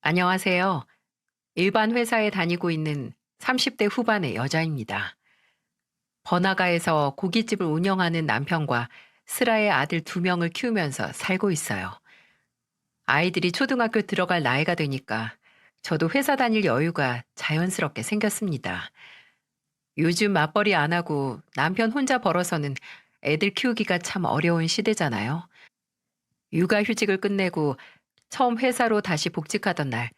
안녕하세요. 일반 회사에 다니고 있는 30대 후반의 여자입니다. 번화가에서 고깃집을 운영하는 남편과 슬아의 아들 두 명을 키우면서 살고 있어요. 아이들이 초등학교 들어갈 나이가 되니까 저도 회사 다닐 여유가 자연스럽게 생겼습니다. 요즘 맞벌이 안 하고 남편 혼자 벌어서는 애들 키우기가 참 어려운 시대잖아요. 육아휴직을 끝내고 처음 회사로 다시 복직하던 날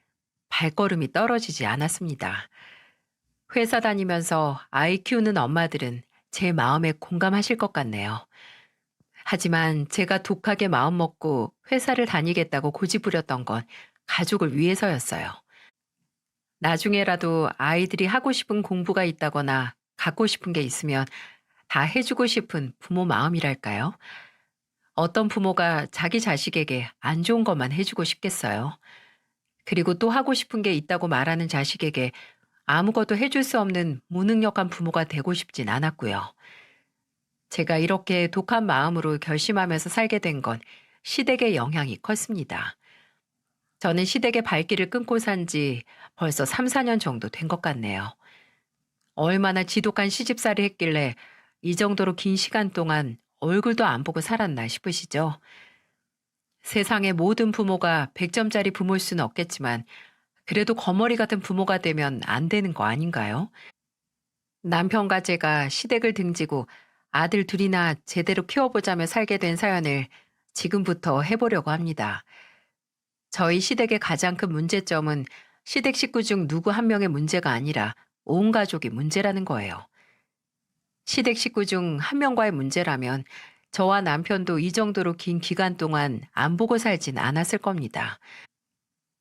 발걸음이 떨어지지 않았습니다. 회사 다니면서 아이 키우는 엄마들은 제 마음에 공감하실 것 같네요. 하지만 제가 독하게 마음먹고 회사를 다니겠다고 고집부렸던 건 가족을 위해서였어요. 나중에라도 아이들이 하고 싶은 공부가 있다거나 갖고 싶은 게 있으면 다 해주고 싶은 부모 마음이랄까요? 어떤 부모가 자기 자식에게 안 좋은 것만 해주고 싶겠어요. 그리고 또 하고 싶은 게 있다고 말하는 자식에게 아무것도 해줄 수 없는 무능력한 부모가 되고 싶진 않았고요. 제가 이렇게 독한 마음으로 결심하면서 살게 된 건 시댁의 영향이 컸습니다. 저는 시댁의 발길을 끊고 산지 벌써 3, 4년 정도 된 것 같네요. 얼마나 지독한 시집살이 했길래 이 정도로 긴 시간 동안 얼굴도 안 보고 살았나 싶으시죠? 세상의 모든 부모가 100점짜리 부모일 수는 없겠지만 그래도 거머리 같은 부모가 되면 안 되는 거 아닌가요? 남편과 제가 시댁을 등지고 아들 둘이나 제대로 키워보자며 살게 된 사연을 지금부터 해보려고 합니다. 저희 시댁의 가장 큰 문제점은 시댁 식구 중 누구 한 명의 문제가 아니라 온 가족이 문제라는 거예요. 시댁 식구 중 한 명과의 문제라면 저와 남편도 이 정도로 긴 기간 동안 안 보고 살진 않았을 겁니다.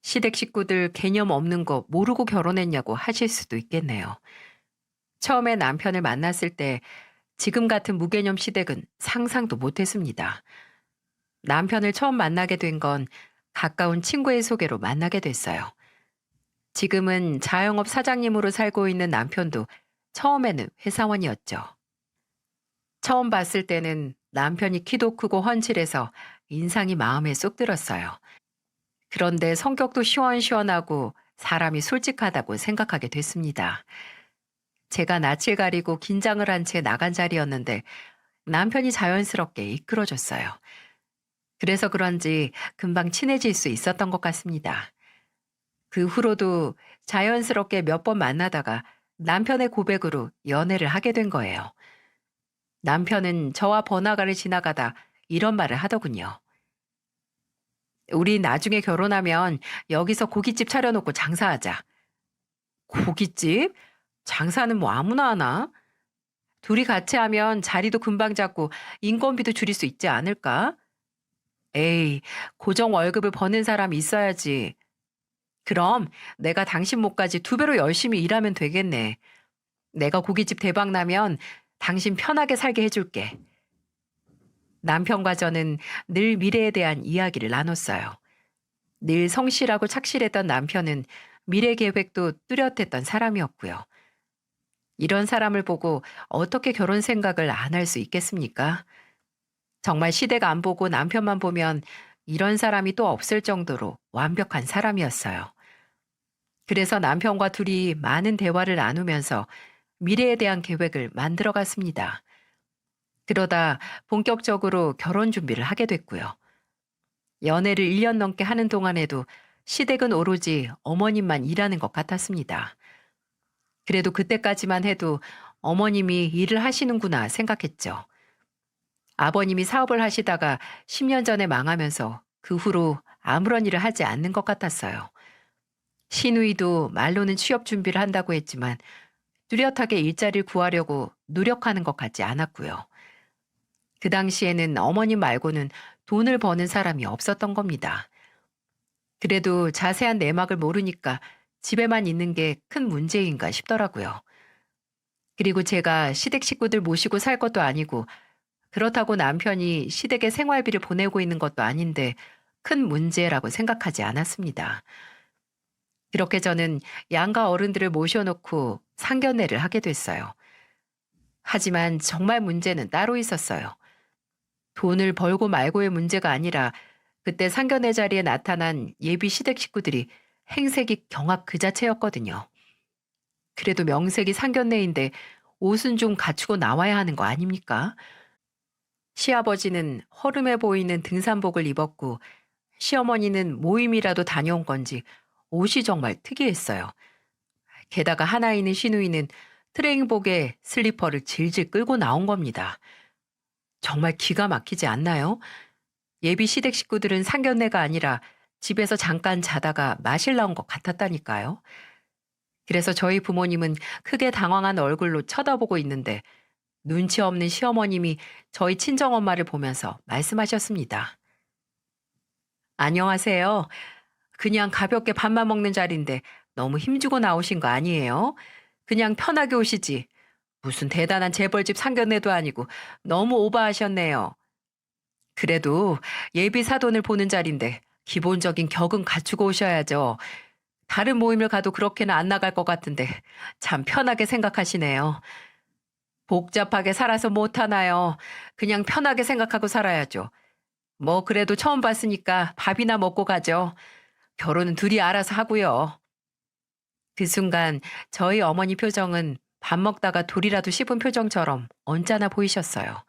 시댁 식구들 개념 없는 거 모르고 결혼했냐고 하실 수도 있겠네요. 처음에 남편을 만났을 때 지금 같은 무개념 시댁은 상상도 못했습니다. 남편을 처음 만나게 된 건 가까운 친구의 소개로 만나게 됐어요. 지금은 자영업 사장님으로 살고 있는 남편도 처음에는 회사원이었죠. 처음 봤을 때는 남편이 키도 크고 훤칠해서 인상이 마음에 쏙 들었어요. 그런데 성격도 시원시원하고 사람이 솔직하다고 생각하게 됐습니다. 제가 낯을 가리고 긴장을 한 채 나간 자리였는데 남편이 자연스럽게 이끌어줬어요. 그래서 그런지 금방 친해질 수 있었던 것 같습니다. 그 후로도 자연스럽게 몇 번 만나다가 남편의 고백으로 연애를 하게 된 거예요. 남편은 저와 번화가를 지나가다 이런 말을 하더군요. 우리 나중에 결혼하면 여기서 고깃집 차려놓고 장사하자. 고깃집? 장사는 뭐 아무나 하나? 둘이 같이 하면 자리도 금방 잡고 인건비도 줄일 수 있지 않을까? 에이, 고정 월급을 버는 사람이 있어야지. 그럼 내가 당신 몫까지 두 배로 열심히 일하면 되겠네. 내가 고깃집 대박 나면 당신 편하게 살게 해줄게. 남편과 저는 늘 미래에 대한 이야기를 나눴어요. 늘 성실하고 착실했던 남편은 미래 계획도 뚜렷했던 사람이었고요. 이런 사람을 보고 어떻게 결혼 생각을 안 할 수 있겠습니까? 정말 시댁 안 보고 남편만 보면 이런 사람이 또 없을 정도로 완벽한 사람이었어요. 그래서 남편과 둘이 많은 대화를 나누면서 미래에 대한 계획을 만들어 갔습니다. 그러다 본격적으로 결혼 준비를 하게 됐고요. 연애를 1년 넘게 하는 동안에도 시댁은 오로지 어머님만 일하는 것 같았습니다. 그래도 그때까지만 해도 어머님이 일을 하시는구나 생각했죠. 아버님이 사업을 하시다가 10년 전에 망하면서 그 후로 아무런 일을 하지 않는 것 같았어요. 시누이도 말로는 취업 준비를 한다고 했지만 뚜렷하게 일자리를 구하려고 노력하는 것 같지 않았고요. 그 당시에는 어머님 말고는 돈을 버는 사람이 없었던 겁니다. 그래도 자세한 내막을 모르니까 집에만 있는 게 큰 문제인가 싶더라고요. 그리고 제가 시댁 식구들 모시고 살 것도 아니고 그렇다고 남편이 시댁에 생활비를 보내고 있는 것도 아닌데 큰 문제라고 생각하지 않았습니다. 그렇게 저는 양가 어른들을 모셔놓고 상견례를 하게 됐어요. 하지만 정말 문제는 따로 있었어요. 돈을 벌고 말고의 문제가 아니라 그때 상견례 자리에 나타난 예비 시댁 식구들이 행색이 경악 그 자체였거든요. 그래도 명색이 상견례인데 옷은 좀 갖추고 나와야 하는 거 아닙니까? 시아버지는 허름해 보이는 등산복을 입었고 시어머니는 모임이라도 다녀온 건지 옷이 정말 특이했어요. 게다가 하나 있는 시누이는 트레이닝복에 슬리퍼를 질질 끌고 나온 겁니다. 정말 기가 막히지 않나요? 예비 시댁 식구들은 상견례가 아니라 집에서 잠깐 자다가 마실 나온 것 같았다니까요. 그래서 저희 부모님은 크게 당황한 얼굴로 쳐다보고 있는데 눈치 없는 시어머님이 저희 친정엄마를 보면서 말씀하셨습니다. 안녕하세요. 그냥 가볍게 밥만 먹는 자리인데 너무 힘주고 나오신 거 아니에요? 그냥 편하게 오시지. 무슨 대단한 재벌집 상견례도 아니고 너무 오버하셨네요. 그래도 예비 사돈을 보는 자리인데 기본적인 격은 갖추고 오셔야죠. 다른 모임을 가도 그렇게는 안 나갈 것 같은데 참 편하게 생각하시네요. 복잡하게 살아서 못하나요? 그냥 편하게 생각하고 살아야죠. 뭐 그래도 처음 봤으니까 밥이나 먹고 가죠. 결혼은 둘이 알아서 하고요. 그 순간 저희 어머니 표정은 밥 먹다가 돌이라도 씹은 표정처럼 언짢아 보이셨어요.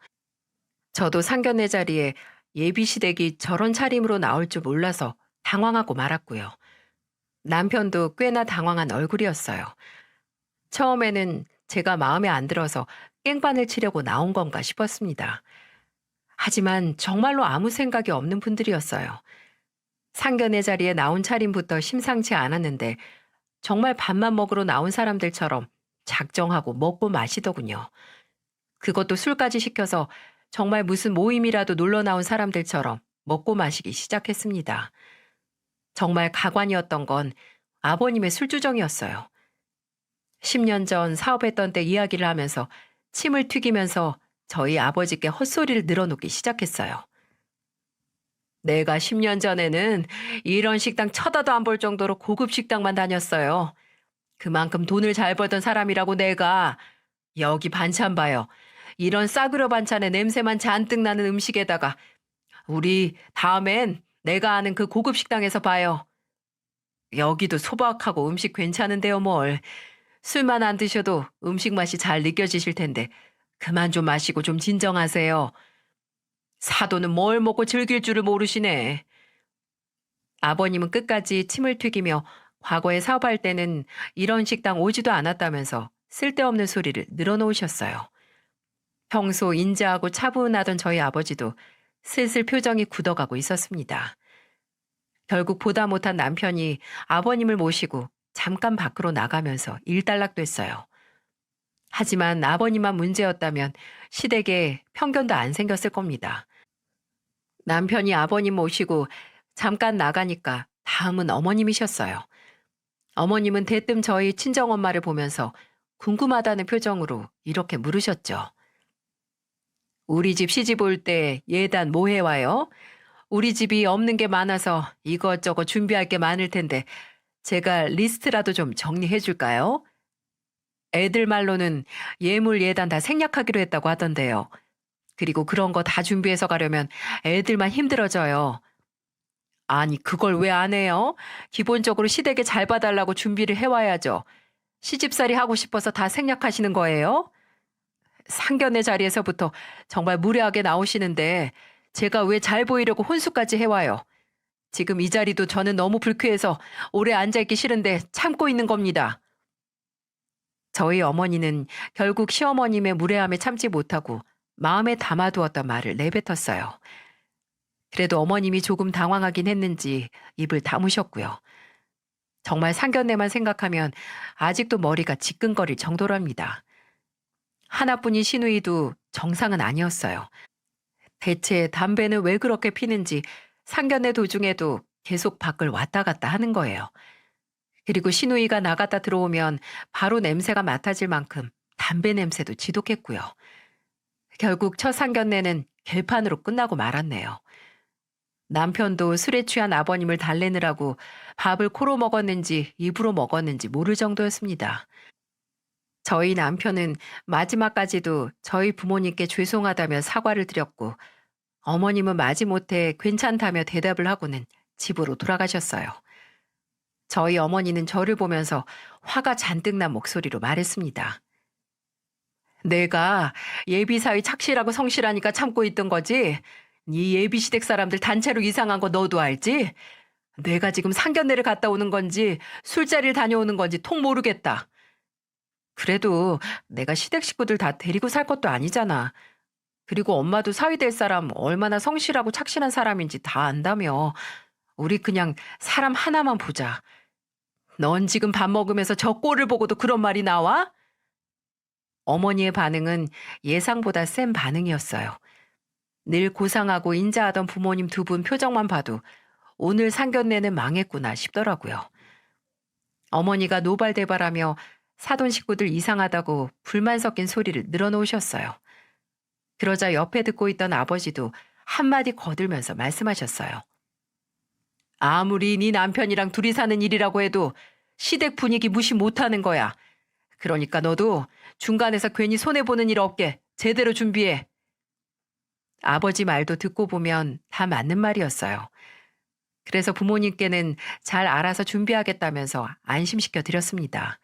저도 상견례 자리에 예비 시댁이 저런 차림으로 나올 줄 몰라서 당황하고 말았고요. 남편도 꽤나 당황한 얼굴이었어요. 처음에는 제가 마음에 안 들어서 깽판을 치려고 나온 건가 싶었습니다. 하지만 정말로 아무 생각이 없는 분들이었어요. 상견례 자리에 나온 차림부터 심상치 않았는데 정말 밥만 먹으러 나온 사람들처럼 작정하고 먹고 마시더군요. 그것도 술까지 시켜서 정말 무슨 모임이라도 놀러 나온 사람들처럼 먹고 마시기 시작했습니다. 정말 가관이었던 건 아버님의 술주정이었어요. 10년 전 사업했던 때 이야기를 하면서 침을 튀기면서 저희 아버지께 헛소리를 늘어놓기 시작했어요. 내가 10년 전에는 이런 식당 쳐다도 안 볼 정도로 고급 식당만 다녔어요. 그만큼 돈을 잘 벌던 사람이라고 내가. 여기 반찬 봐요. 이런 싸구려 반찬에 냄새만 잔뜩 나는 음식에다가 우리 다음엔 내가 아는 그 고급 식당에서 봐요. 여기도 소박하고 음식 괜찮은데요 뭘. 술만 안 드셔도 음식 맛이 잘 느껴지실 텐데 그만 좀 마시고 좀 진정하세요. 사돈은 뭘 먹고 즐길 줄을 모르시네. 아버님은 끝까지 침을 튀기며 과거에 사업할 때는 이런 식당 오지도 않았다면서 쓸데없는 소리를 늘어놓으셨어요. 평소 인자하고 차분하던 저희 아버지도 슬슬 표정이 굳어가고 있었습니다. 결국 보다 못한 남편이 아버님을 모시고 잠깐 밖으로 나가면서 일단락됐어요. 하지만 아버님만 문제였다면 시댁에 편견도 안 생겼을 겁니다. 남편이 아버님 모시고 잠깐 나가니까 다음은 어머님이셨어요. 어머님은 대뜸 저희 친정엄마를 보면서 궁금하다는 표정으로 이렇게 물으셨죠. 우리 집 시집 올 때 예단 뭐 해와요? 우리 집이 없는 게 많아서 이것저것 준비할 게 많을 텐데 제가 리스트라도 좀 정리해 줄까요? 애들 말로는 예물 예단 다 생략하기로 했다고 하던데요. 그리고 그런 거 다 준비해서 가려면 애들만 힘들어져요. 아니, 그걸 왜 안 해요? 기본적으로 시댁에 잘 봐달라고 준비를 해와야죠. 시집살이 하고 싶어서 다 생략하시는 거예요? 상견례 자리에서부터 정말 무례하게 나오시는데 제가 왜 잘 보이려고 혼수까지 해와요. 지금 이 자리도 저는 너무 불쾌해서 오래 앉아있기 싫은데 참고 있는 겁니다. 저희 어머니는 결국 시어머님의 무례함에 참지 못하고 마음에 담아두었던 말을 내뱉었어요. 그래도 어머님이 조금 당황하긴 했는지 입을 다무셨고요. 정말 상견례만 생각하면 아직도 머리가 지끈거릴 정도랍니다. 하나뿐인 시누이도 정상은 아니었어요. 대체 담배는 왜 그렇게 피는지 상견례 도중에도 계속 밖을 왔다 갔다 하는 거예요. 그리고 시누이가 나갔다 들어오면 바로 냄새가 맡아질 만큼 담배 냄새도 지독했고요. 결국 첫 상견례는 결판으로 끝나고 말았네요. 남편도 술에 취한 아버님을 달래느라고 밥을 코로 먹었는지 입으로 먹었는지 모를 정도였습니다. 저희 남편은 마지막까지도 저희 부모님께 죄송하다며 사과를 드렸고 어머님은 마지못해 괜찮다며 대답을 하고는 집으로 돌아가셨어요. 저희 어머니는 저를 보면서 화가 잔뜩 난 목소리로 말했습니다. 내가 예비사위 착실하고 성실하니까 참고 있던 거지. 네 예비시댁 사람들 단체로 이상한 거 너도 알지? 내가 지금 상견례를 갔다 오는 건지 술자리를 다녀오는 건지 통 모르겠다. 그래도 내가 시댁 식구들 다 데리고 살 것도 아니잖아. 그리고 엄마도 사위 될 사람 얼마나 성실하고 착실한 사람인지 다 안다며. 우리 그냥 사람 하나만 보자. 넌 지금 밥 먹으면서 저 꼴을 보고도 그런 말이 나와? 어머니의 반응은 예상보다 센 반응이었어요. 늘 고상하고 인자하던 부모님 두 분 표정만 봐도 오늘 상견례는 망했구나 싶더라고요. 어머니가 노발대발하며 사돈 식구들 이상하다고 불만 섞인 소리를 늘어놓으셨어요. 그러자 옆에 듣고 있던 아버지도 한마디 거들면서 말씀하셨어요. 아무리 네 남편이랑 둘이 사는 일이라고 해도 시댁 분위기 무시 못하는 거야. 그러니까 너도 중간에서 괜히 손해보는 일 없게 제대로 준비해. 아버지 말도 듣고 보면 다 맞는 말이었어요. 그래서 부모님께는 잘 알아서 준비하겠다면서 안심시켜 드렸습니다.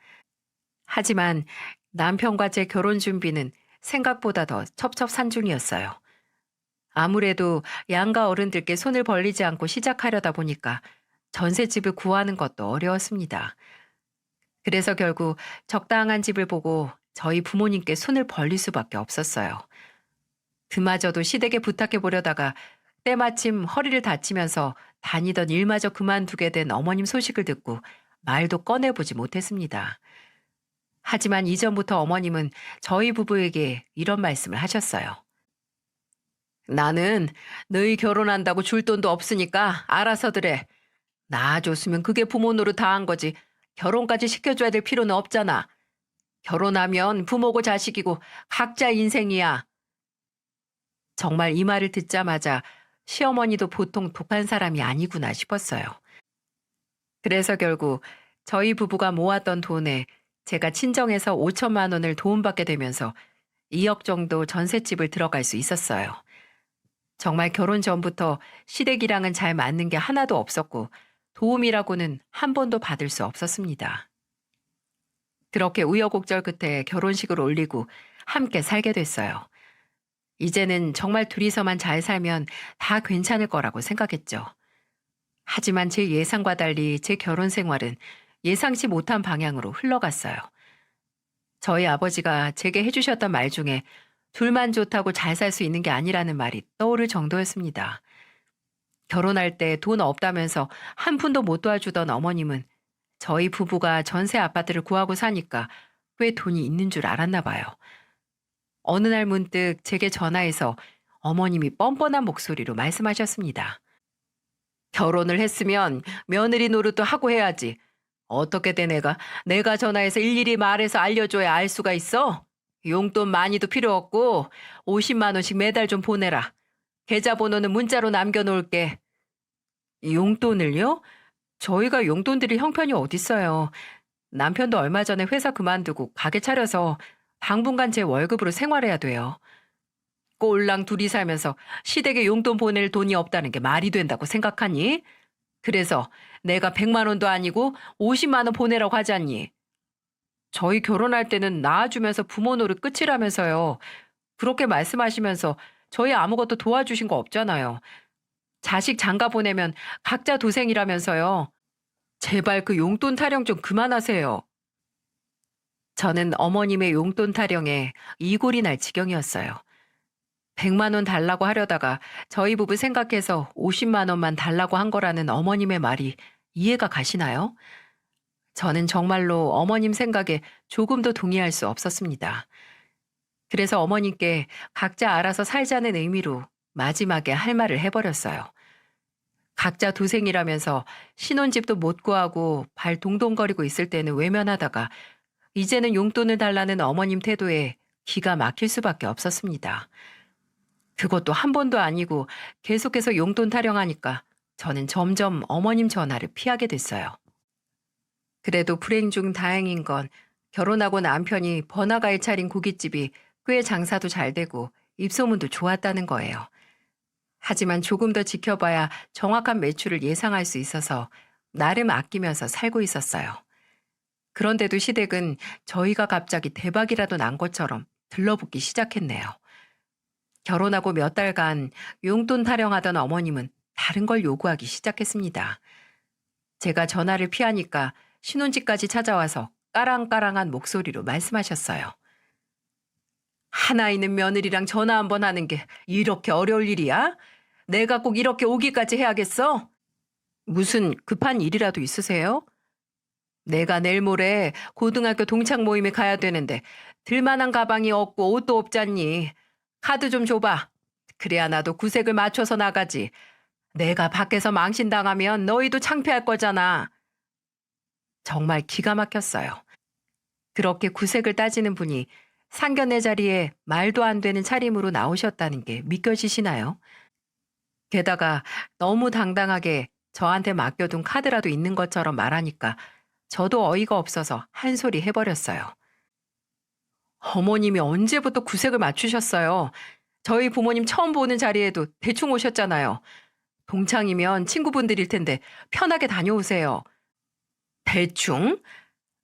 하지만 남편과 제 결혼 준비는 생각보다 더 첩첩산중이었어요. 아무래도 양가 어른들께 손을 벌리지 않고 시작하려다 보니까 전셋집을 구하는 것도 어려웠습니다. 그래서 결국 적당한 집을 보고 저희 부모님께 손을 벌릴 수밖에 없었어요. 그마저도 시댁에 부탁해 보려다가 때마침 허리를 다치면서 다니던 일마저 그만두게 된 어머님 소식을 듣고 말도 꺼내보지 못했습니다. 하지만 이전부터 어머님은 저희 부부에게 이런 말씀을 하셨어요. 나는 너희 결혼한다고 줄 돈도 없으니까 알아서들 해. 낳아줬으면 그게 부모 노릇 다 한 거지. 결혼까지 시켜줘야 될 필요는 없잖아. 결혼하면 부모고 자식이고 각자 인생이야. 정말 이 말을 듣자마자 시어머니도 보통 독한 사람이 아니구나 싶었어요. 그래서 결국 저희 부부가 모았던 돈에 제가 친정에서 5천만 원을 도움받게 되면서 2억 정도 전셋집을 들어갈 수 있었어요. 정말 결혼 전부터 시댁이랑은 잘 맞는 게 하나도 없었고 도움이라고는 한 번도 받을 수 없었습니다. 그렇게 우여곡절 끝에 결혼식을 올리고 함께 살게 됐어요. 이제는 정말 둘이서만 잘 살면 다 괜찮을 거라고 생각했죠. 하지만 제 예상과 달리 제 결혼 생활은 예상치 못한 방향으로 흘러갔어요. 저희 아버지가 제게 해주셨던 말 중에 둘만 좋다고 잘 살 수 있는 게 아니라는 말이 떠오를 정도였습니다. 결혼할 때 돈 없다면서 한 푼도 못 도와주던 어머님은 저희 부부가 전세 아파트를 구하고 사니까 꽤 돈이 있는 줄 알았나 봐요. 어느 날 문득 제게 전화해서 어머님이 뻔뻔한 목소리로 말씀하셨습니다. 결혼을 했으면 며느리 노릇도 하고 해야지. 어떻게 된 애가 내가 전화해서 일일이 말해서 알려줘야 알 수가 있어? 용돈 많이도 필요 없고 50만 원씩 매달 좀 보내라. 계좌번호는 문자로 남겨놓을게. 용돈을요? 저희가 용돈 드릴 형편이 어딨어요. 남편도 얼마 전에 회사 그만두고 가게 차려서 당분간 제 월급으로 생활해야 돼요. 꼴랑 둘이 살면서 시댁에 용돈 보낼 돈이 없다는 게 말이 된다고 생각하니? 그래서 내가 100만 원도 아니고 50만 원 보내라고 하잖니. 저희 결혼할 때는 낳아주면서 부모 노릇 끝이라면서요. 그렇게 말씀하시면서 저희 아무것도 도와주신 거 없잖아요. 자식 장가 보내면 각자 도생이라면서요. 제발 그 용돈 타령 좀 그만하세요. 저는 어머님의 용돈 타령에 이골이 날 지경이었어요. 100만 원 달라고 하려다가 저희 부부 생각해서 50만 원만 달라고 한 거라는 어머님의 말이 이해가 가시나요? 저는 정말로 어머님 생각에 조금도 동의할 수 없었습니다. 그래서 어머님께 각자 알아서 살자는 의미로 마지막에 할 말을 해버렸어요. 각자 도생이라면서 신혼집도 못 구하고 발 동동거리고 있을 때는 외면하다가 이제는 용돈을 달라는 어머님 태도에 기가 막힐 수밖에 없었습니다. 그것도 한 번도 아니고 계속해서 용돈 타령하니까 저는 점점 어머님 전화를 피하게 됐어요. 그래도 불행 중 다행인 건 결혼하고 남편이 번화가에 차린 고깃집이 꽤 장사도 잘 되고 입소문도 좋았다는 거예요. 하지만 조금 더 지켜봐야 정확한 매출을 예상할 수 있어서 나름 아끼면서 살고 있었어요. 그런데도 시댁은 저희가 갑자기 대박이라도 난 것처럼 들러붙기 시작했네요. 결혼하고 몇 달간 용돈 타령하던 어머님은 다른 걸 요구하기 시작했습니다. 제가 전화를 피하니까 신혼집까지 찾아와서 까랑까랑한 목소리로 말씀하셨어요. 하나 있는 며느리랑 전화 한번 하는 게 이렇게 어려울 일이야? 내가 꼭 이렇게 오기까지 해야겠어? 무슨 급한 일이라도 있으세요? 내가 내일 모레 고등학교 동창 모임에 가야 되는데 들만한 가방이 없고 옷도 없잖니. 카드 좀 줘봐. 그래야 나도 구색을 맞춰서 나가지. 내가 밖에서 망신당하면 너희도 창피할 거잖아. 정말 기가 막혔어요. 그렇게 구색을 따지는 분이 상견례 자리에 말도 안 되는 차림으로 나오셨다는 게 믿겨지시나요? 게다가 너무 당당하게 저한테 맡겨둔 카드라도 있는 것처럼 말하니까 저도 어이가 없어서 한 소리 해버렸어요. 어머님이 언제부터 구색을 맞추셨어요? 저희 부모님 처음 보는 자리에도 대충 오셨잖아요. 동창이면 친구분들일 텐데 편하게 다녀오세요. 대충?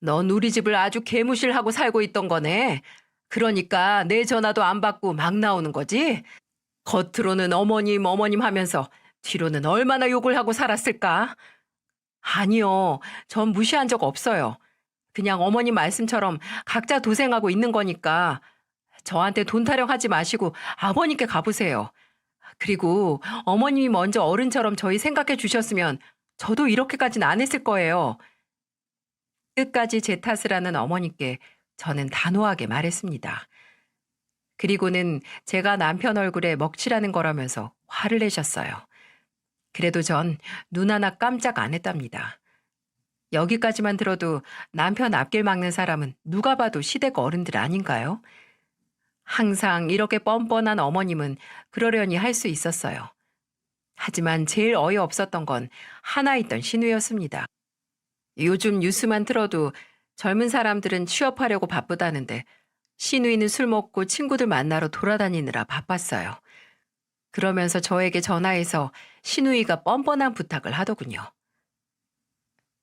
넌 우리 집을 아주 개무실하고 살고 있던 거네. 그러니까 내 전화도 안 받고 막 나오는 거지? 겉으로는 어머님, 어머님 하면서 뒤로는 얼마나 욕을 하고 살았을까? 아니요. 전 무시한 적 없어요. 그냥 어머님 말씀처럼 각자 도생하고 있는 거니까 저한테 돈 타령하지 마시고 아버님께 가보세요. 그리고 어머님이 먼저 어른처럼 저희 생각해 주셨으면 저도 이렇게까지는 안 했을 거예요. 끝까지 제 탓을 하는 어머니께 저는 단호하게 말했습니다. 그리고는 제가 남편 얼굴에 먹칠하는 거라면서 화를 내셨어요. 그래도 전 눈 하나 깜짝 안 했답니다. 여기까지만 들어도 남편 앞길 막는 사람은 누가 봐도 시댁 어른들 아닌가요? 항상 이렇게 뻔뻔한 어머님은 그러려니 할 수 있었어요. 하지만 제일 어이없었던 건 하나 있던 신우였습니다. 요즘 뉴스만 틀어도 젊은 사람들은 취업하려고 바쁘다는데 신우이는 술 먹고 친구들 만나러 돌아다니느라 바빴어요. 그러면서 저에게 전화해서 신우이가 뻔뻔한 부탁을 하더군요.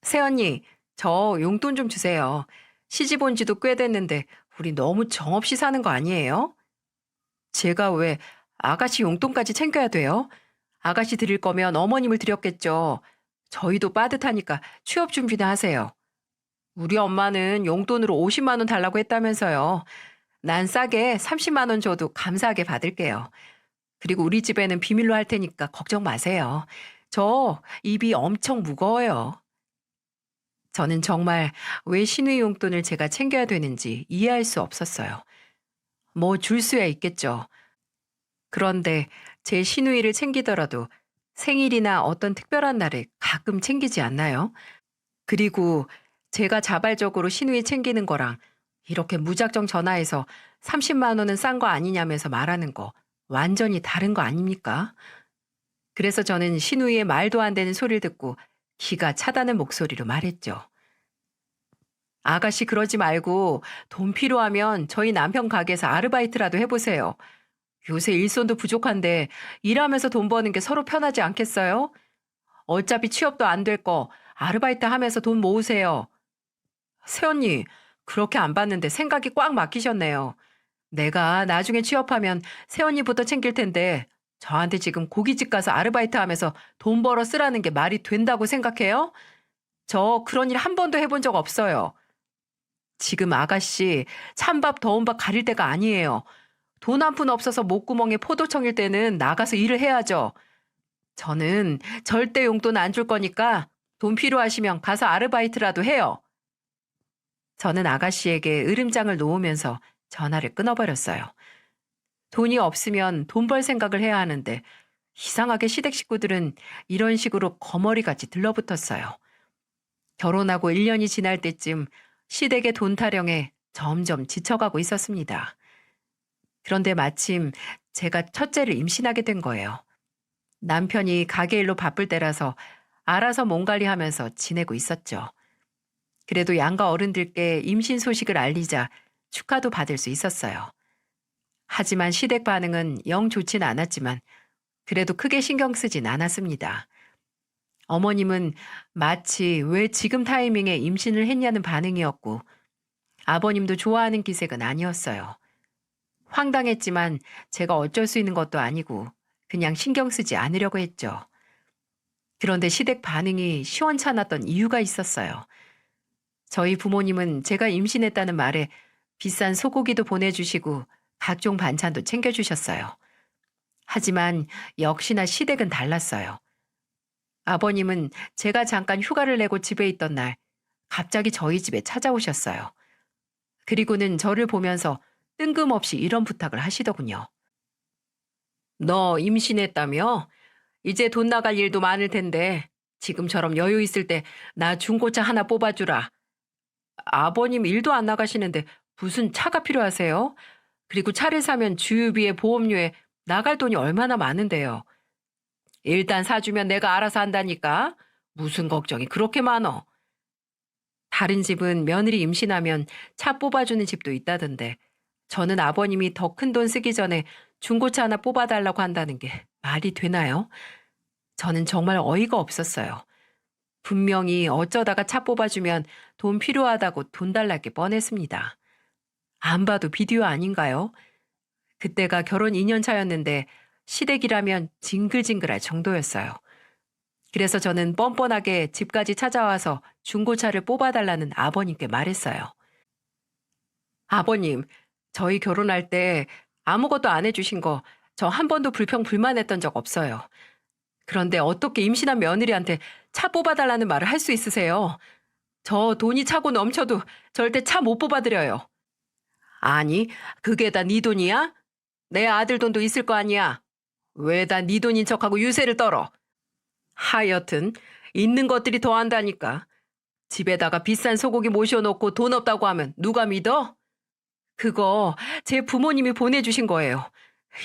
새언니, 저 용돈 좀 주세요. 시집 온 지도 꽤 됐는데 우리 너무 정없이 사는 거 아니에요? 제가 왜 아가씨 용돈까지 챙겨야 돼요? 아가씨 드릴 거면 어머님을 드렸겠죠. 저희도 빠듯하니까 취업 준비나 하세요. 우리 엄마는 용돈으로 50만 원 달라고 했다면서요. 난 싸게 30만 원 줘도 감사하게 받을게요. 그리고 우리 집에는 비밀로 할 테니까 걱정 마세요. 저 입이 엄청 무거워요. 저는 정말 왜 신우이 용돈을 제가 챙겨야 되는지 이해할 수 없었어요. 뭐 줄 수야 있겠죠. 그런데 제 시누이를 챙기더라도 생일이나 어떤 특별한 날에 가끔 챙기지 않나요? 그리고 제가 자발적으로 시누이 챙기는 거랑 이렇게 무작정 전화해서 30만 원은 싼 거 아니냐면서 말하는 거 완전히 다른 거 아닙니까? 그래서 저는 시누이의 말도 안 되는 소리를 듣고 기가 차다는 목소리로 말했죠. 아가씨 그러지 말고 돈 필요하면 저희 남편 가게에서 아르바이트라도 해보세요. 요새 일손도 부족한데 일하면서 돈 버는 게 서로 편하지 않겠어요? 어차피 취업도 안 될 거 아르바이트 하면서 돈 모으세요. 새언니, 그렇게 안 봤는데 생각이 꽉 막히셨네요. 내가 나중에 취업하면 새언니부터 챙길 텐데 저한테 지금 고깃집 가서 아르바이트 하면서 돈 벌어 쓰라는 게 말이 된다고 생각해요? 저 그런 일 한 번도 해본 적 없어요. 지금 아가씨 찬밥 더운 밥 가릴 때가 아니에요. 돈 한 푼 없어서 목구멍에 포도청일 때는 나가서 일을 해야죠. 저는 절대 용돈 안 줄 거니까 돈 필요하시면 가서 아르바이트라도 해요. 저는 아가씨에게 으름장을 놓으면서 전화를 끊어버렸어요. 돈이 없으면 돈 벌 생각을 해야 하는데 이상하게 시댁 식구들은 이런 식으로 거머리같이 들러붙었어요. 결혼하고 1년이 지날 때쯤 시댁의 돈 타령에 점점 지쳐가고 있었습니다. 그런데 마침 제가 첫째를 임신하게 된 거예요. 남편이 가게 일로 바쁠 때라서 알아서 몸 관리하면서 지내고 있었죠. 그래도 양가 어른들께 임신 소식을 알리자 축하도 받을 수 있었어요. 하지만 시댁 반응은 영 좋진 않았지만 그래도 크게 신경 쓰진 않았습니다. 어머님은 마치 왜 지금 타이밍에 임신을 했냐는 반응이었고, 아버님도 좋아하는 기색은 아니었어요. 황당했지만 제가 어쩔 수 있는 것도 아니고 그냥 신경 쓰지 않으려고 했죠. 그런데 시댁 반응이 시원찮았던 이유가 있었어요. 저희 부모님은 제가 임신했다는 말에 비싼 소고기도 보내주시고 각종 반찬도 챙겨주셨어요. 하지만 역시나 시댁은 달랐어요. 아버님은 제가 잠깐 휴가를 내고 집에 있던 날 갑자기 저희 집에 찾아오셨어요. 그리고는 저를 보면서 뜬금없이 이런 부탁을 하시더군요. 너 임신했다며? 이제 돈 나갈 일도 많을 텐데 지금처럼 여유 있을 때 나 중고차 하나 뽑아주라. 아버님 일도 안 나가시는데 무슨 차가 필요하세요? 그리고 차를 사면 주유비에 보험료에 나갈 돈이 얼마나 많은데요. 일단 사주면 내가 알아서 한다니까. 무슨 걱정이 그렇게 많어. 다른 집은 며느리 임신하면 차 뽑아주는 집도 있다던데 저는 아버님이 더 큰 돈 쓰기 전에 중고차 하나 뽑아달라고 한다는 게 말이 되나요? 저는 정말 어이가 없었어요. 분명히 어쩌다가 차 뽑아주면 돈 필요하다고 돈 달랄 게 뻔했습니다. 안 봐도 비디오 아닌가요? 그때가 결혼 2년 차였는데 시댁이라면 징글징글할 정도였어요. 그래서 저는 뻔뻔하게 집까지 찾아와서 중고차를 뽑아달라는 아버님께 말했어요. 아버님, 저희 결혼할 때 아무것도 안 해주신 거 저 한 번도 불평불만했던 적 없어요. 그런데 어떻게 임신한 며느리한테 차 뽑아달라는 말을 할 수 있으세요? 저 돈이 차고 넘쳐도 절대 차 못 뽑아드려요. 아니, 그게 다 네 돈이야? 내 아들 돈도 있을 거 아니야. 왜 다 네 돈인 척하고 유세를 떨어? 하여튼 있는 것들이 더한다니까. 집에다가 비싼 소고기 모셔놓고 돈 없다고 하면 누가 믿어? 그거 제 부모님이 보내주신 거예요.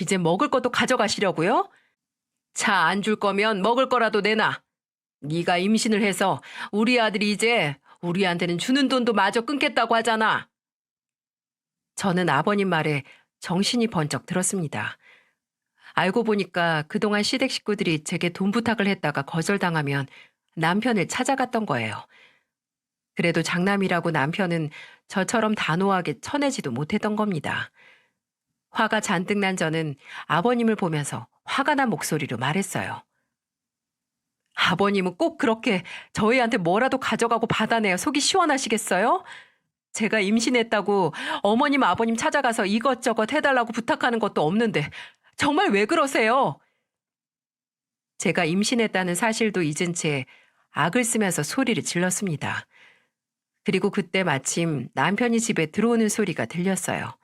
이제 먹을 것도 가져가시려고요? 차 안 줄 거면 먹을 거라도 내놔. 네가 임신을 해서 우리 아들이 이제 우리한테는 주는 돈도 마저 끊겠다고 하잖아. 저는 아버님 말에 정신이 번쩍 들었습니다. 알고 보니까 그동안 시댁 식구들이 제게 돈 부탁을 했다가 거절당하면 남편을 찾아갔던 거예요. 그래도 장남이라고 남편은 저처럼 단호하게 쳐내지도 못했던 겁니다. 화가 잔뜩 난 저는 아버님을 보면서 화가 난 목소리로 말했어요. 아버님은 꼭 그렇게 저희한테 뭐라도 가져가고 받아내야 속이 시원하시겠어요? 제가 임신했다고 어머님 아버님 찾아가서 이것저것 해달라고 부탁하는 것도 없는데 정말 왜 그러세요? 제가 임신했다는 사실도 잊은 채 악을 쓰면서 소리를 질렀습니다. 그리고 그때 마침 남편이 집에 들어오는 소리가 들렸어요.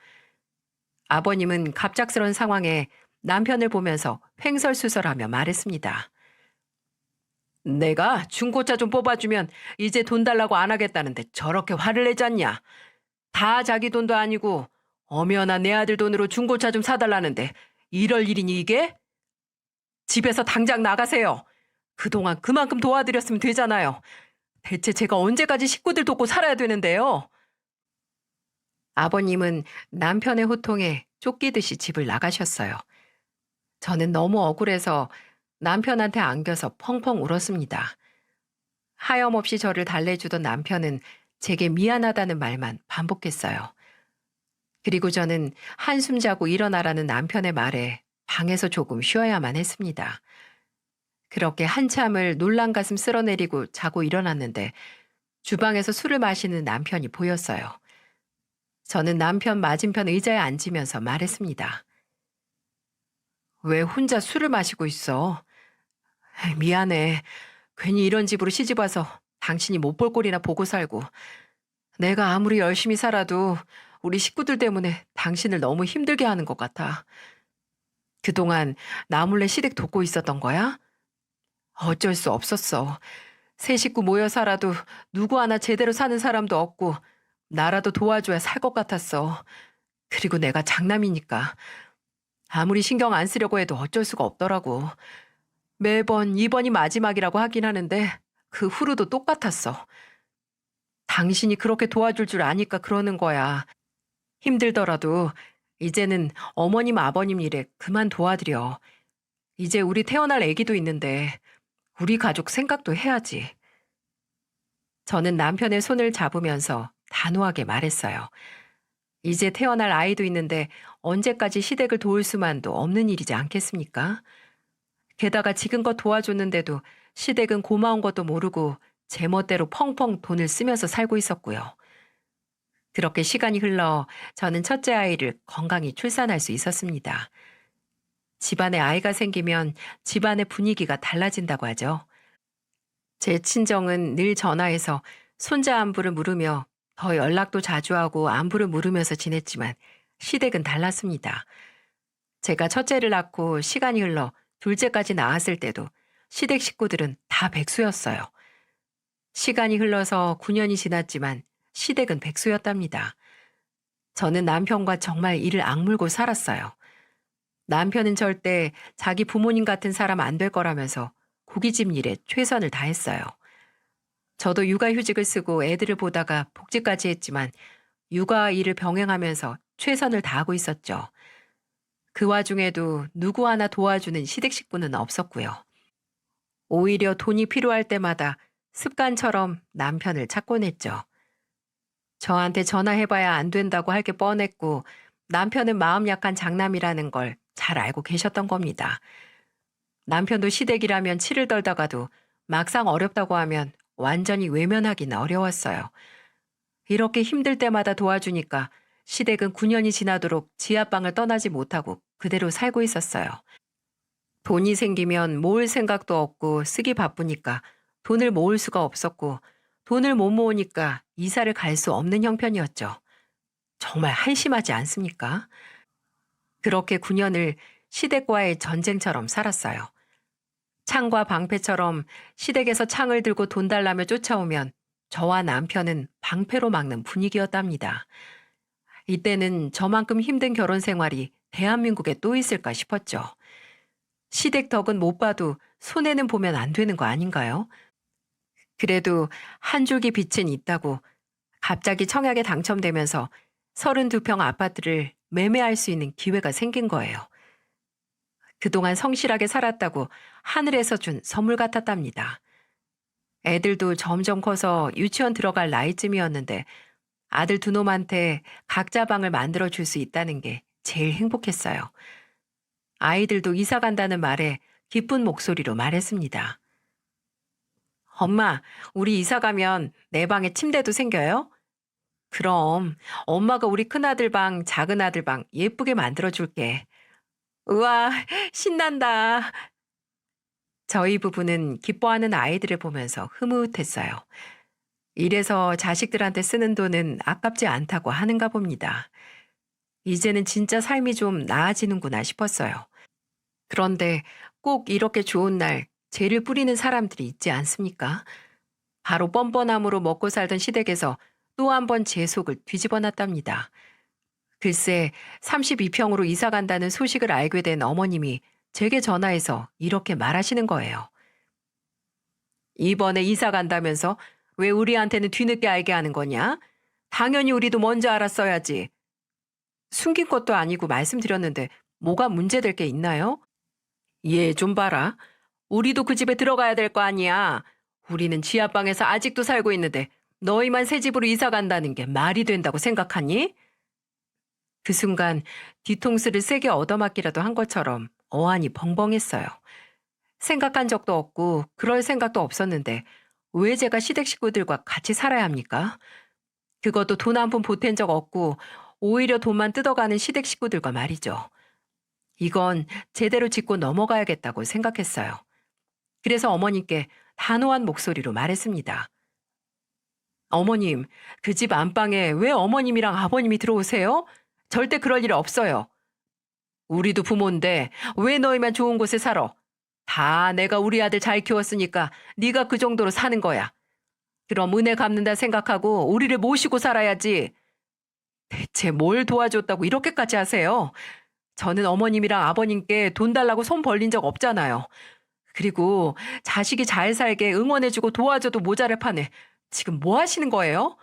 아버님은 갑작스런 상황에 남편을 보면서 횡설수설하며 말했습니다. 내가 중고차 좀 뽑아주면 이제 돈 달라고 안 하겠다는데 저렇게 화를 내지 않냐? 다 자기 돈도 아니고 엄연아 내 아들 돈으로 중고차 좀 사달라는데 이럴 일이니 이게? 집에서 당장 나가세요. 그동안 그만큼 도와드렸으면 되잖아요. 대체 제가 언제까지 식구들 돕고 살아야 되는데요? 아버님은 남편의 호통에 쫓기듯이 집을 나가셨어요. 저는 너무 억울해서 남편한테 안겨서 펑펑 울었습니다. 하염없이 저를 달래주던 남편은 제게 미안하다는 말만 반복했어요. 그리고 저는 한숨 자고 일어나라는 남편의 말에 방에서 조금 쉬어야만 했습니다. 그렇게 한참을 놀란 가슴 쓸어내리고 자고 일어났는데 주방에서 술을 마시는 남편이 보였어요. 저는 남편 맞은편 의자에 앉으면서 말했습니다. 왜 혼자 술을 마시고 있어? 미안해. 괜히 이런 집으로 시집 와서 당신이 못 볼 꼴이나 보고 살고 내가 아무리 열심히 살아도 우리 식구들 때문에 당신을 너무 힘들게 하는 것 같아. 그동안 나 몰래 시댁 돕고 있었던 거야? 어쩔 수 없었어. 세 식구 모여 살아도 누구 하나 제대로 사는 사람도 없고 나라도 도와줘야 살 것 같았어. 그리고 내가 장남이니까 아무리 신경 안 쓰려고 해도 어쩔 수가 없더라고. 매번 이번이 마지막이라고 하긴 하는데 그 후로도 똑같았어. 당신이 그렇게 도와줄 줄 아니까 그러는 거야. 힘들더라도 이제는 어머님 아버님 일에 그만 도와드려. 이제 우리 태어날 애기도 있는데 우리 가족 생각도 해야지. 저는 남편의 손을 잡으면서 단호하게 말했어요. 이제 태어날 아이도 있는데 언제까지 시댁을 도울 수만도 없는 일이지 않겠습니까? 게다가 지금껏 도와줬는데도 시댁은 고마운 것도 모르고 제멋대로 펑펑 돈을 쓰면서 살고 있었고요. 그렇게 시간이 흘러 저는 첫째 아이를 건강히 출산할 수 있었습니다. 집안에 아이가 생기면 집안의 분위기가 달라진다고 하죠. 제 친정은 늘 전화해서 손자 안부를 물으며 더 연락도 자주 하고 안부를 물으면서 지냈지만 시댁은 달랐습니다. 제가 첫째를 낳고 시간이 흘러 둘째까지 낳았을 때도 시댁 식구들은 다 백수였어요. 시간이 흘러서 9년이 지났지만 시댁은 백수였답니다. 저는 남편과 정말 이를 악물고 살았어요. 남편은 절대 자기 부모님 같은 사람 안 될 거라면서 고깃집 일에 최선을 다했어요. 저도 육아휴직을 쓰고 애들을 보다가 복직까지 했지만 육아와 일을 병행하면서 최선을 다하고 있었죠. 그 와중에도 누구 하나 도와주는 시댁 식구는 없었고요. 오히려 돈이 필요할 때마다 습관처럼 남편을 찾곤 했죠. 저한테 전화해봐야 안 된다고 할 게 뻔했고 남편은 마음 약한 장남이라는 걸 잘 알고 계셨던 겁니다. 남편도 시댁이라면 치를 떨다가도 막상 어렵다고 하면 완전히 외면하기는 어려웠어요. 이렇게 힘들 때마다 도와주니까 시댁은 9년이 지나도록 지하방을 떠나지 못하고 그대로 살고 있었어요. 돈이 생기면 모을 생각도 없고 쓰기 바쁘니까 돈을 모을 수가 없었고 돈을 못 모으니까 이사를 갈 수 없는 형편이었죠. 정말 한심하지 않습니까? 그렇게 9년을 시댁과의 전쟁처럼 살았어요. 창과 방패처럼 시댁에서 창을 들고 돈 달라며 쫓아오면 저와 남편은 방패로 막는 분위기였답니다. 이때는 저만큼 힘든 결혼 생활이 대한민국에 또 있을까 싶었죠. 시댁 덕은 못 봐도 손해는 보면 안 되는 거 아닌가요? 그래도 한 줄기 빛은 있다고 갑자기 청약에 당첨되면서 32평 아파트를 매매할 수 있는 기회가 생긴 거예요. 그동안 성실하게 살았다고 하늘에서 준 선물 같았답니다. 애들도 점점 커서 유치원 들어갈 나이쯤이었는데 아들 두 놈한테 각자 방을 만들어 줄 수 있다는 게 제일 행복했어요. 아이들도 이사 간다는 말에 기쁜 목소리로 말했습니다. 엄마, 우리 이사 가면 내 방에 침대도 생겨요? 그럼 엄마가 우리 큰아들 방, 작은아들 방 예쁘게 만들어 줄게. 우와, 신난다. 저희 부부는 기뻐하는 아이들을 보면서 흐뭇했어요. 이래서 자식들한테 쓰는 돈은 아깝지 않다고 하는가 봅니다. 이제는 진짜 삶이 좀 나아지는구나 싶었어요. 그런데 꼭 이렇게 좋은 날 재를 뿌리는 사람들이 있지 않습니까? 바로 뻔뻔함으로 먹고 살던 시댁에서 또 한 번 제 속을 뒤집어 놨답니다. 글쎄 32평으로 이사 간다는 소식을 알게 된 어머님이 제게 전화해서 이렇게 말하시는 거예요. 이번에 이사 간다면서 왜 우리한테는 뒤늦게 알게 하는 거냐? 당연히 우리도 먼저 알았어야지. 숨긴 것도 아니고 말씀드렸는데 뭐가 문제될 게 있나요? 얘 좀 봐라. 우리도 그 집에 들어가야 될 거 아니야. 우리는 지하방에서 아직도 살고 있는데 너희만 새 집으로 이사 간다는 게 말이 된다고 생각하니? 그 순간 뒤통수를 세게 얻어맞기라도 한 것처럼 어안이 벙벙했어요. 생각한 적도 없고 그럴 생각도 없었는데 왜 제가 시댁 식구들과 같이 살아야 합니까? 그것도 돈 한 푼 보탠 적 없고 오히려 돈만 뜯어가는 시댁 식구들과 말이죠. 이건 제대로 짚고 넘어가야겠다고 생각했어요. 그래서 어머님께 단호한 목소리로 말했습니다. 어머님, 그 집 안방에 왜 어머님이랑 아버님이 들어오세요? 절대 그럴 일 없어요. 우리도 부모인데 왜 너희만 좋은 곳에 살아? 다 내가 우리 아들 잘 키웠으니까 네가 그 정도로 사는 거야. 그럼 은혜 갚는다 생각하고 우리를 모시고 살아야지. 대체 뭘 도와줬다고 이렇게까지 하세요? 저는 어머님이랑 아버님께 돈 달라고 손 벌린 적 없잖아요. 그리고 자식이 잘 살게 응원해주고 도와줘도 모자랄 판에 지금 뭐 하시는 거예요?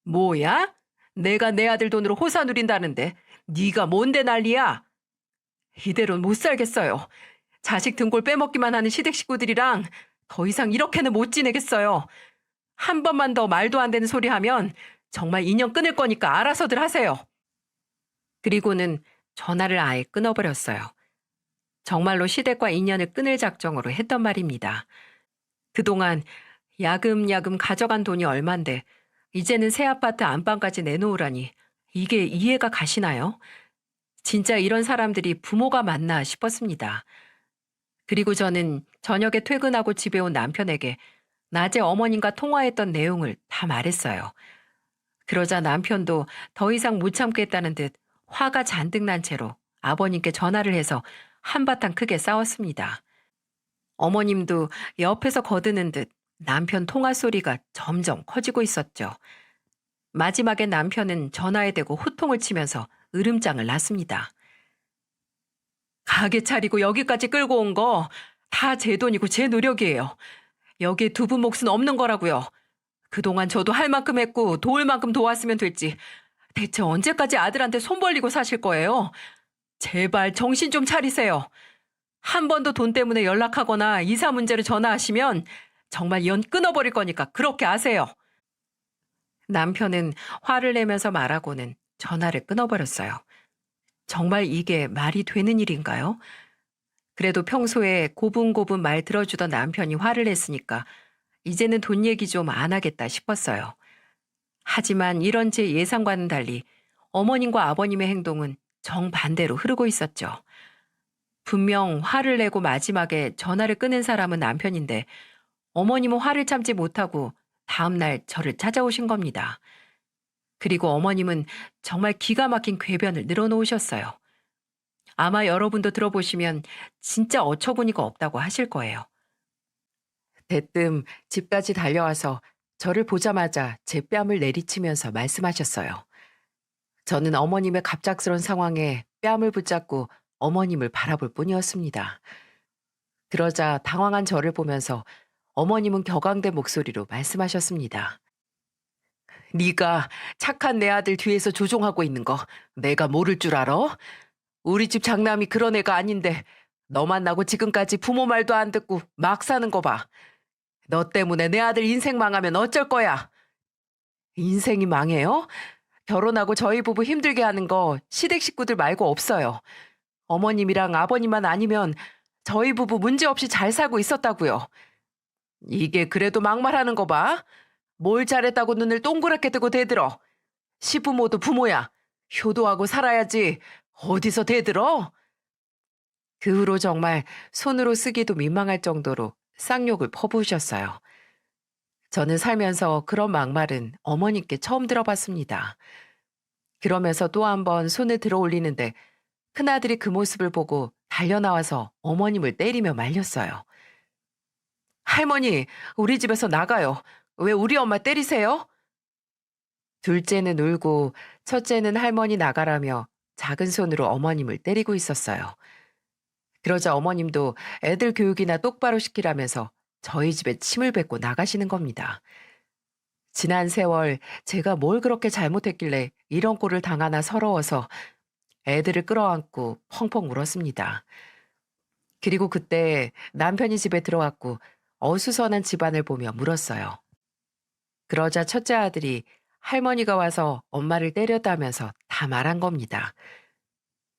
뭐야? 내가 내 아들 돈으로 호사 누린다는데 네가 뭔데 난리야? 이대로는 못 살겠어요. 자식 등골 빼먹기만 하는 시댁 식구들이랑 더 이상 이렇게는 못 지내겠어요. 한 번만 더 말도 안 되는 소리 하면 정말 인연 끊을 거니까 알아서들 하세요. 그리고는 전화를 아예 끊어버렸어요. 정말로 시댁과 인연을 끊을 작정으로 했던 말입니다. 그동안 야금야금 가져간 돈이 얼만데 이제는 새 아파트 안방까지 내놓으라니 이게 이해가 가시나요? 진짜 이런 사람들이 부모가 맞나 싶었습니다. 그리고 저는 저녁에 퇴근하고 집에 온 남편에게 낮에 어머님과 통화했던 내용을 다 말했어요. 그러자 남편도 더 이상 못 참겠다는 듯 화가 잔뜩 난 채로 아버님께 전화를 해서 한바탕 크게 싸웠습니다. 어머님도 옆에서 거드는 듯 남편 통화 소리가 점점 커지고 있었죠. 마지막에 남편은 전화에 대고 호통을 치면서 으름장을 놨습니다. 가게 차리고 여기까지 끌고 온 거 다 제 돈이고 제 노력이에요. 여기에 두 분 몫은 없는 거라고요. 그동안 저도 할 만큼 했고 도울 만큼 도왔으면 됐지. 대체 언제까지 아들한테 손 벌리고 사실 거예요? 제발 정신 좀 차리세요. 한 번 더 돈 때문에 연락하거나 이사 문제로 전화하시면 정말 연 끊어버릴 거니까 그렇게 아세요. 남편은 화를 내면서 말하고는 전화를 끊어버렸어요. 정말 이게 말이 되는 일인가요? 그래도 평소에 고분고분 말 들어주던 남편이 화를 냈으니까 이제는 돈 얘기 좀 안 하겠다 싶었어요. 하지만 이런 제 예상과는 달리 어머님과 아버님의 행동은 정반대로 흐르고 있었죠. 분명 화를 내고 마지막에 전화를 끊은 사람은 남편인데 어머님은 화를 참지 못하고 다음날 저를 찾아오신 겁니다. 그리고 어머님은 정말 기가 막힌 궤변을 늘어놓으셨어요. 아마 여러분도 들어보시면 진짜 어처구니가 없다고 하실 거예요. 대뜸 집까지 달려와서 저를 보자마자 제 뺨을 내리치면서 말씀하셨어요. 저는 어머님의 갑작스런 상황에 뺨을 붙잡고 어머님을 바라볼 뿐이었습니다. 그러자 당황한 저를 보면서 어머님은 격앙된 목소리로 말씀하셨습니다. 네가 착한 내 아들 뒤에서 조종하고 있는 거 내가 모를 줄 알아? 우리 집 장남이 그런 애가 아닌데 너 만나고 지금까지 부모 말도 안 듣고 막 사는 거 봐. 너 때문에 내 아들 인생 망하면 어쩔 거야? 인생이 망해요? 결혼하고 저희 부부 힘들게 하는 거 시댁 식구들 말고 없어요. 어머님이랑 아버님만 아니면 저희 부부 문제없이 잘 살고 있었다고요. 이게 그래도 막말하는 거 봐. 뭘 잘했다고 눈을 동그랗게 뜨고 대들어. 시부모도 부모야. 효도하고 살아야지. 어디서 대들어? 그 후로 정말 손으로 쓰기도 민망할 정도로 쌍욕을 퍼부으셨어요. 저는 살면서 그런 막말은 어머니께 처음 들어봤습니다. 그러면서 또 한 번 손을 들어 올리는데 큰아들이 그 모습을 보고 달려나와서 어머님을 때리며 말렸어요. 할머니, 우리 집에서 나가요. 왜 우리 엄마 때리세요? 둘째는 울고 첫째는 할머니 나가라며 작은 손으로 어머님을 때리고 있었어요. 그러자 어머님도 애들 교육이나 똑바로 시키라면서 저희 집에 침을 뱉고 나가시는 겁니다. 지난 세월 제가 뭘 그렇게 잘못했길래 이런 꼴을 당하나 서러워서 애들을 끌어안고 펑펑 울었습니다. 그리고 그때 남편이 집에 들어왔고 어수선한 집안을 보며 물었어요. 그러자 첫째 아들이 할머니가 와서 엄마를 때렸다면서 다 말한 겁니다.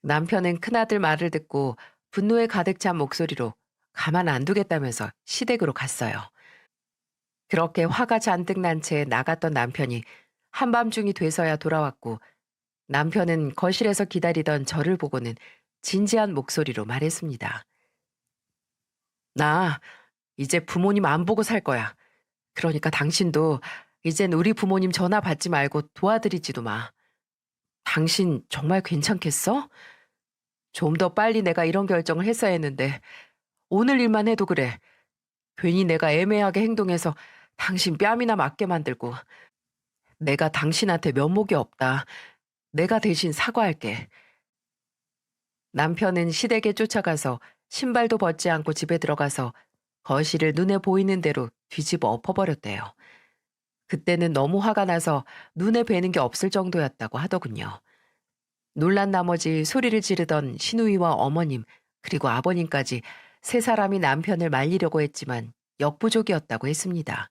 남편은 큰아들 말을 듣고 분노에 가득 찬 목소리로 가만 안 두겠다면서 시댁으로 갔어요. 그렇게 화가 잔뜩 난 채 나갔던 남편이 한밤중이 돼서야 돌아왔고 남편은 거실에서 기다리던 저를 보고는 진지한 목소리로 말했습니다. 나 이제 부모님 안 보고 살 거야. 그러니까 당신도 이젠 우리 부모님 전화 받지 말고 도와드리지도 마. 당신 정말 괜찮겠어? 좀 더 빨리 내가 이런 결정을 했어야 했는데 오늘 일만 해도 그래. 괜히 내가 애매하게 행동해서 당신 뺨이나 맞게 만들고 내가 당신한테 면목이 없다. 내가 대신 사과할게. 남편은 시댁에 쫓아가서 신발도 벗지 않고 집에 들어가서 거실을 눈에 보이는 대로 뒤집어 엎어버렸대요. 그때는 너무 화가 나서 눈에 뵈는 게 없을 정도였다고 하더군요. 놀란 나머지 소리를 지르던 시누이와 어머님 그리고 아버님까지 세 사람이 남편을 말리려고 했지만 역부족이었다고 했습니다.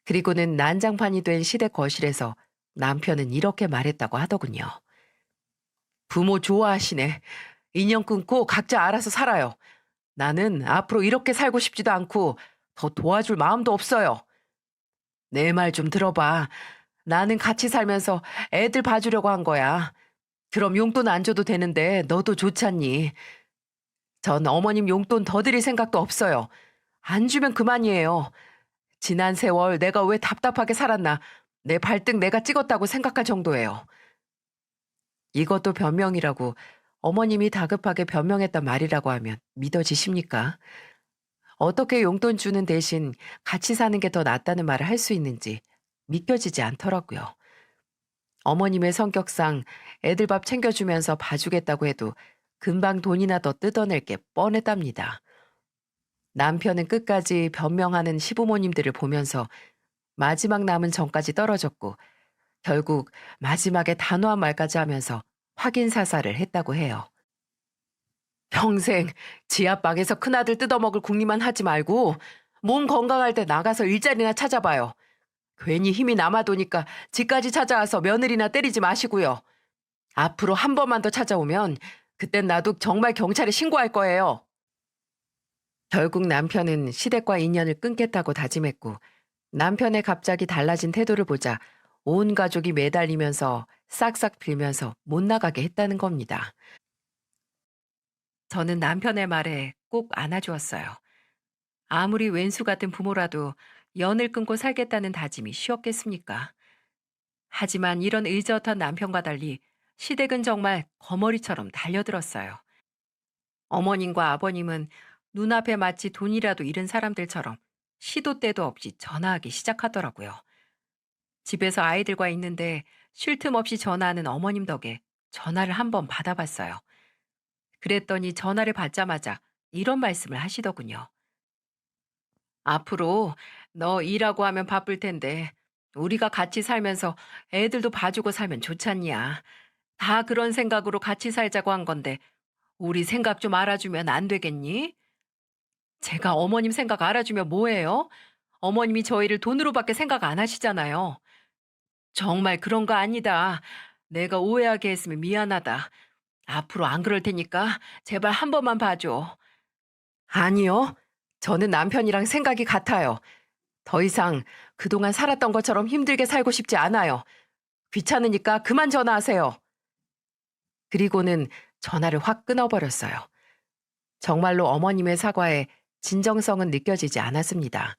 그리고는 난장판이 된 시댁 거실에서 남편은 이렇게 말했다고 하더군요. 부모 좋아하시네. 인연 끊고 각자 알아서 살아요. 나는 앞으로 이렇게 살고 싶지도 않고 더 도와줄 마음도 없어요. 내 말 좀 들어봐. 나는 같이 살면서 애들 봐주려고 한 거야. 그럼 용돈 안 줘도 되는데 너도 좋잖니. 전 어머님 용돈 더 드릴 생각도 없어요. 안 주면 그만이에요. 지난 세월 내가 왜 답답하게 살았나. 내 발등 내가 찍었다고 생각할 정도예요. 이것도 변명이라고 어머님이 다급하게 변명했단 말이라고 하면 믿어지십니까? 어떻게 용돈 주는 대신 같이 사는 게 더 낫다는 말을 할 수 있는지 믿겨지지 않더라고요. 어머님의 성격상 애들 밥 챙겨주면서 봐주겠다고 해도 금방 돈이나 더 뜯어낼 게 뻔했답니다. 남편은 끝까지 변명하는 시부모님들을 보면서 마지막 남은 정까지 떨어졌고 결국 마지막에 단호한 말까지 하면서 확인 사살을 했다고 해요. 평생 지하방에서 큰아들 뜯어먹을 궁리만 하지 말고 몸 건강할 때 나가서 일자리나 찾아봐요. 괜히 힘이 남아도니까 집까지 찾아와서 며느리나 때리지 마시고요. 앞으로 한 번만 더 찾아오면 그땐 나도 정말 경찰에 신고할 거예요. 결국 남편은 시댁과 인연을 끊겠다고 다짐했고 남편의 갑자기 달라진 태도를 보자 온 가족이 매달리면서 싹싹 빌면서 못 나가게 했다는 겁니다. 저는 남편의 말에 꼭 안아주었어요. 아무리 왼수 같은 부모라도 연을 끊고 살겠다는 다짐이 쉬웠겠습니까? 하지만 이런 의젓한 남편과 달리 시댁은 정말 거머리처럼 달려들었어요. 어머님과 아버님은 눈앞에 마치 돈이라도 잃은 사람들처럼 시도 때도 없이 전화하기 시작하더라고요. 집에서 아이들과 있는데 쉴 틈 없이 전화하는 어머님 덕에 전화를 한번 받아봤어요. 그랬더니 전화를 받자마자 이런 말씀을 하시더군요. 앞으로 너 일하고 하면 바쁠 텐데 우리가 같이 살면서 애들도 봐주고 살면 좋잖냐. 다 그런 생각으로 같이 살자고 한 건데 우리 생각 좀 알아주면 안 되겠니? 제가 어머님 생각 알아주면 뭐해요? 어머님이 저희를 돈으로밖에 생각 안 하시잖아요. 정말 그런 거 아니다. 내가 오해하게 했으면 미안하다. 앞으로 안 그럴 테니까 제발 한 번만 봐줘. 아니요. 저는 남편이랑 생각이 같아요. 더 이상 그동안 살았던 것처럼 힘들게 살고 싶지 않아요. 귀찮으니까 그만 전화하세요. 그리고는 전화를 확 끊어버렸어요. 정말로 어머님의 사과에 진정성은 느껴지지 않았습니다.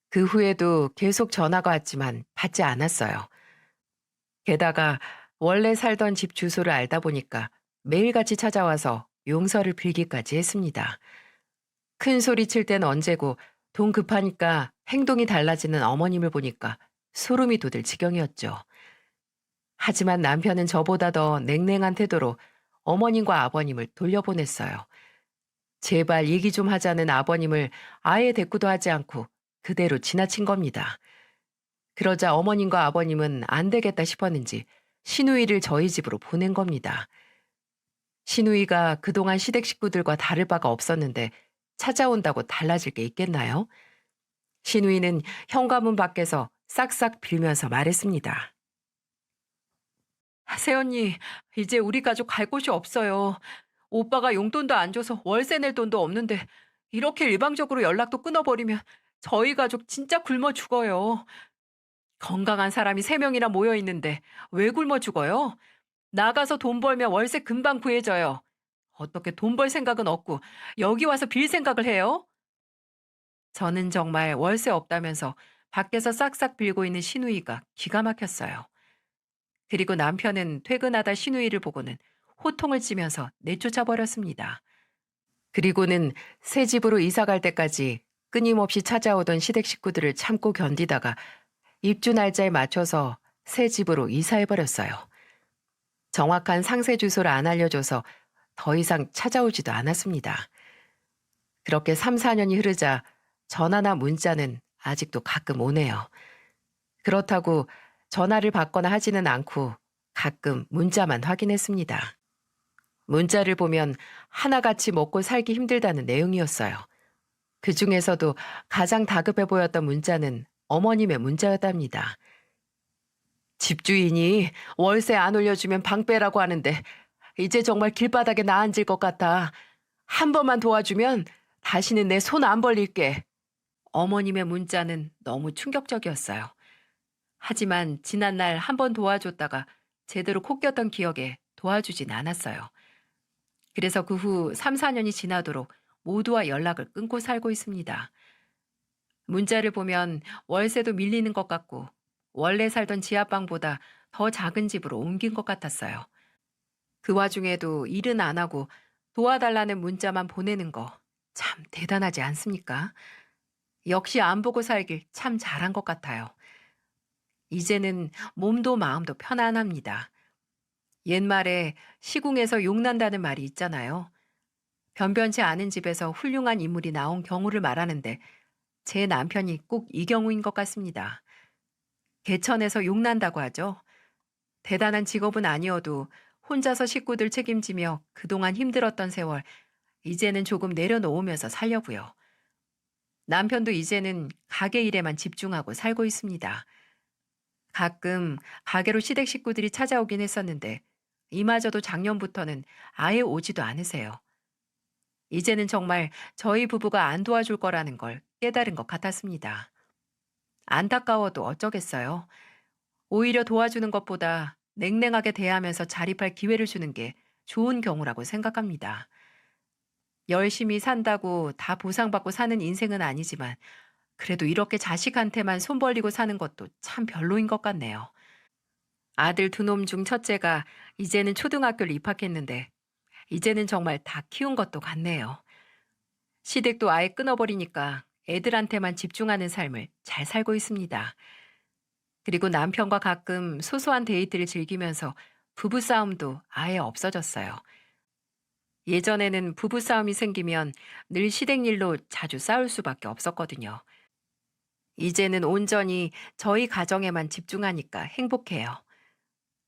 그 후에도 계속 전화가 왔지만 받지 않았어요. 게다가 원래 살던 집 주소를 알다 보니까 매일같이 찾아와서 용서를 빌기까지 했습니다. 큰 소리 칠 땐 언제고 돈 급하니까 행동이 달라지는 어머님을 보니까 소름이 돋을 지경이었죠. 하지만 남편은 저보다 더 냉랭한 태도로 어머님과 아버님을 돌려보냈어요. 제발 얘기 좀 하자는 아버님을 아예 대꾸도 하지 않고 그대로 지나친 겁니다. 그러자 어머님과 아버님은 안 되겠다 싶었는지 시누이를 저희 집으로 보낸 겁니다. 시누이가 그동안 시댁 식구들과 다를 바가 없었는데 찾아온다고 달라질 게 있겠나요? 시누이는 현관문 밖에서 싹싹 빌면서 말했습니다. 새언니, 이제 우리 가족 갈 곳이 없어요. 오빠가 용돈도 안 줘서 월세 낼 돈도 없는데 이렇게 일방적으로 연락도 끊어버리면 저희 가족 진짜 굶어 죽어요. 건강한 사람이 3명이나 모여 있는데 왜 굶어 죽어요? 나가서 돈 벌면 월세 금방 구해져요. 어떻게 돈 벌 생각은 없고 여기 와서 빌 생각을 해요? 저는 정말 월세 없다면서 밖에서 싹싹 빌고 있는 시누이가 기가 막혔어요. 그리고 남편은 퇴근하다 시누이를 보고는 호통을 치면서 내쫓아 버렸습니다. 그리고는 새 집으로 이사 갈 때까지 끊임없이 찾아오던 시댁 식구들을 참고 견디다가 입주 날짜에 맞춰서 새 집으로 이사해 버렸어요. 정확한 상세 주소를 안 알려줘서 더 이상 찾아오지도 않았습니다. 그렇게 3, 4년이 흐르자 전화나 문자는 아직도 가끔 오네요. 그렇다고 전화를 받거나 하지는 않고 가끔 문자만 확인했습니다. 문자를 보면 하나같이 먹고 살기 힘들다는 내용이었어요. 그중에서도 가장 다급해 보였던 문자는 어머님의 문자였답니다. 집주인이 월세 안 올려주면 방 빼라고 하는데 이제 정말 길바닥에 나앉을 것 같아. 한 번만 도와주면 다시는 내 손 안 벌릴게. 어머님의 문자는 너무 충격적이었어요. 하지만 지난날 한 번 도와줬다가 제대로 코 꼈던 기억에 도와주진 않았어요. 그래서 그 후 3, 4년이 지나도록 모두와 연락을 끊고 살고 있습니다. 문자를 보면 월세도 밀리는 것 같고 원래 살던 지하방보다 더 작은 집으로 옮긴 것 같았어요. 그 와중에도 일은 안 하고 도와달라는 문자만 보내는 거 참 대단하지 않습니까? 역시 안 보고 살길 참 잘한 것 같아요. 이제는 몸도 마음도 편안합니다. 옛말에 시궁에서 욕난다는 말이 있잖아요. 변변치 않은 집에서 훌륭한 인물이 나온 경우를 말하는데 제 남편이 꼭 이 경우인 것 같습니다. 개천에서 욕난다고 하죠. 대단한 직업은 아니어도 혼자서 식구들 책임지며 그동안 힘들었던 세월, 이제는 조금 내려놓으면서 살려고요. 남편도 이제는 가게 일에만 집중하고 살고 있습니다. 가끔 가게로 시댁 식구들이 찾아오긴 했었는데 이마저도 작년부터는 아예 오지도 않으세요. 이제는 정말 저희 부부가 안 도와줄 거라는 걸 깨달은 것 같았습니다. 안타까워도 어쩌겠어요. 오히려 도와주는 것보다 냉랭하게 대하면서 자립할 기회를 주는 게 좋은 경우라고 생각합니다. 열심히 산다고 다 보상받고 사는 인생은 아니지만 그래도 이렇게 자식한테만 손 벌리고 사는 것도 참 별로인 것 같네요. 아들 두 놈 중 첫째가 이제는 초등학교를 입학했는데 이제는 정말 다 키운 것도 같네요. 시댁도 아예 끊어버리니까 애들한테만 집중하는 삶을 잘 살고 있습니다. 그리고 남편과 가끔 소소한 데이트를 즐기면서 부부싸움도 아예 없어졌어요. 예전에는 부부싸움이 생기면 늘 시댁 일로 자주 싸울 수밖에 없었거든요. 이제는 온전히 저희 가정에만 집중하니까 행복해요.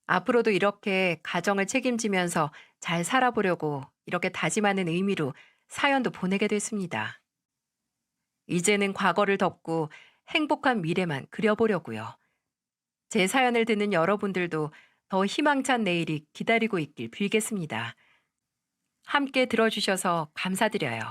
앞으로도 이렇게 가정을 책임지면서 잘 살아보려고 이렇게 다짐하는 의미로 사연도 보내게 됐습니다. 이제는 과거를 덮고 행복한 미래만 그려보려고요. 제 사연을 듣는 여러분들도 더 희망찬 내일이 기다리고 있길 빌겠습니다. 함께 들어주셔서 감사드려요.